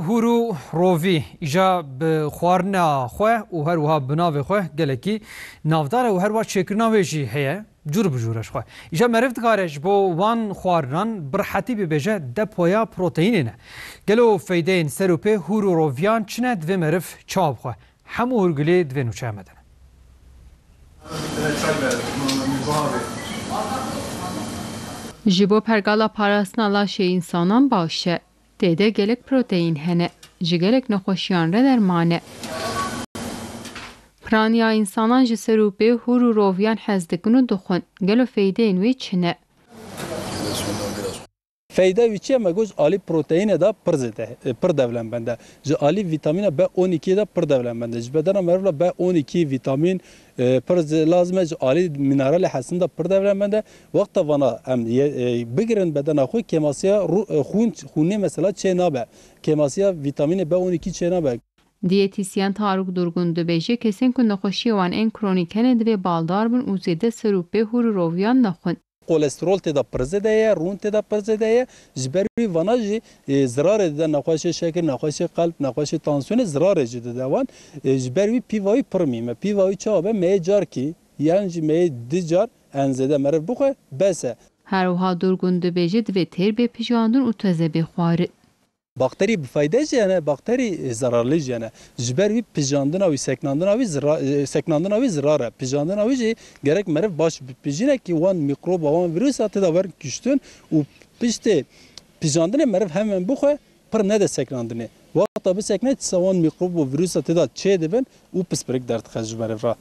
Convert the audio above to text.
هورو رووی ایجا به خوارنا خواه و هر وها بناو خواه گلکی نافدار و هر وها چکرنا ویجی هیه جور بجورش خواه ایجا مرفت کارش با وان خوارنان برحتی ببیجه ده پویا پروتئینی نه گلو فیده این سروپه هورو روویان چنه دوی مرف چاب خواه همو هرگلی دوی نوچه آمدن جبو پرگالا پاراسنا لاشه انسانان باشه دیده گلک پروتئین هنه جگلک نخوشیان را درمانه پرانیا انسانان جسروبه هورو روویان حزدکن و دخون گلو فیده اینوی چنه فایده ویچی مگوز عالی پروتئین دا پر دولن بنده ج عالی ویتامین B12 دا پر دولن بنده ج بدن مرفلا B12 ویتامین پر لازمه ج عالی مینرال حسن دا پر دولن بنده وقت وانا ام بگیرن بدن خو کیماسیا خونی مثلا چه نابه کیماسیا ویتامین B12 چه نابه دیتیسیان تارuk Durgun dibêje kesên ku nexweşî wan ên kronîk hene divê baldar bin û zêde serûpê hûr roviyan nexwin. Kolesterol teda pirzede ye, rûn teda pirzede ye, ji ber wî vana jî zirarê dide nexweşê şeker, nexweşê qalb, nexweşê tansiyonê zirarê jî dide wan. Ji ber wî pîva wî pir mîme. Pîva wî çawa be meyê carkî yan jî meyê di car enzêde meriv bixwe bes e. Her wiha Durgun dibêje divê têr bê pijandin û teze bê xwarin. Bakteri bifayde jene, bakteri zararlı jene. Jiber vi pijandına vi seknandına vi zirara. Pijandına vi gerek meref baş pijine ki wan mikrob wan virüs atı da var güçtün. U pişte pijandına meref hemen bu koy per ne de seknandını. Vakta bir seknet savan mikrob ve virüs atı da çe deben u pisperik dert khaj meref ra.